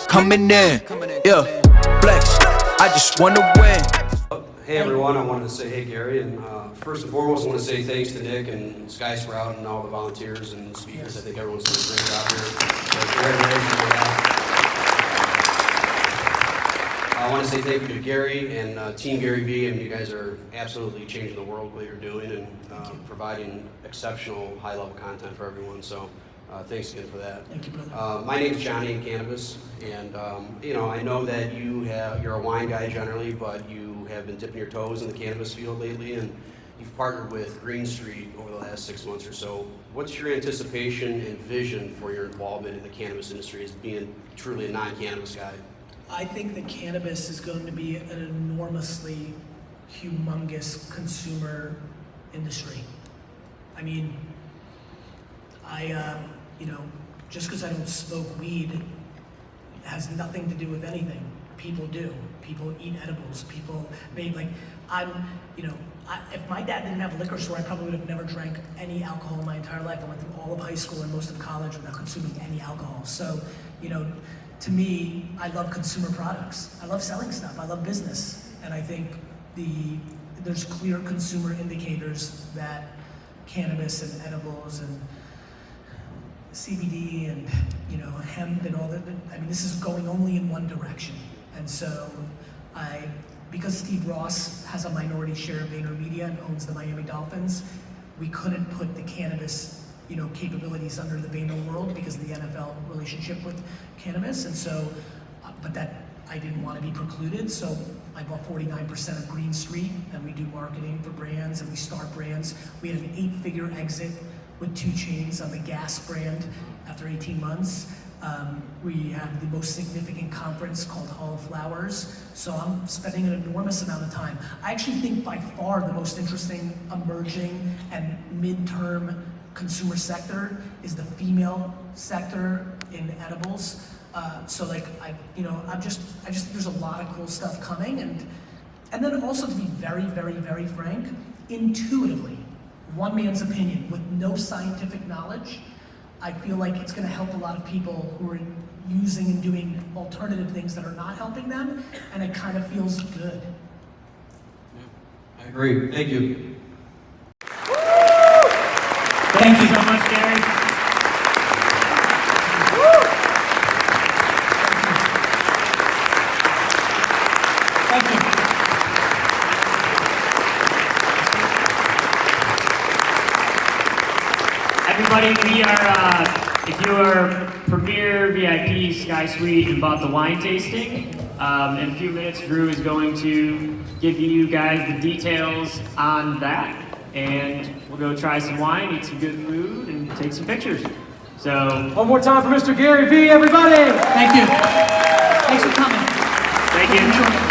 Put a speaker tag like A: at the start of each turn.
A: Coming in, flex. I just wanna win.
B: Hey everyone, I wanted to say hey Gary, and first and foremost I want to say thanks to Nick and Sky Sprout and all the volunteers and speakers. I think everyone's doing a great job here. So congratulations for that. I want to say thank you to Gary and Team GaryVee, and you guys are absolutely changing the world what you're doing and providing exceptional high-level content for everyone. So thanks again for that.
C: Thank you, brother.
B: My name is JohnnyCannabis, and I know that you're a wine guy generally, but you have been dipping your toes in the cannabis field lately, and you've partnered with GreenStreet over the last 6 months or so. What's your anticipation and vision for your involvement in the cannabis industry as being truly a non-cannabis guy?
C: I think that cannabis is going to be an enormously humongous consumer industry. I mean, just because I don't smoke weed has nothing to do with anything. People do. People eat edibles. People if my dad didn't have a liquor store, I probably would have never drank any alcohol in my entire life. I went through all of high school and most of college without consuming any alcohol. So, to me, I love consumer products. I love selling stuff. I love business. And I think there's clear consumer indicators that cannabis and edibles and CBD and hemp and all that. I mean, this is going only in one direction. And so because Steve Ross has a minority share of Vayner Media and owns the Miami Dolphins, we couldn't put the cannabis capabilities under the Vayner world because of the NFL relationship with cannabis. And so, but that I didn't want to be precluded. So I bought 49% of GreenStreet, and we do marketing for brands and we start brands. We had an 8-figure exit with 2 chains on the gas brand after 18 months. We have the most significant conference called Hall of Flowers. So I'm spending an enormous amount of time. I actually think by far the most interesting emerging and midterm consumer sector is the female sector in edibles. I just think there's a lot of cool stuff coming, and then also, to be very, very, very frank, intuitively, one man's opinion with no scientific knowledge, I feel like it's going to help a lot of people who are using and doing alternative things that are not helping them, and it kind of feels good.
B: I agree. Thank you.
D: Thank you so much, Gary.
C: Thank you.
D: Everybody, we are, if you are Premier VIP Sky Suite and bought the wine tasting, in a few minutes, Drew is going to give you guys the details on that. And we'll go try some wine, eat some good food, and take some pictures. So,
E: one more time for Mr. Gary Vee, everybody!
C: Thank you. Thanks for coming.
D: Thank you.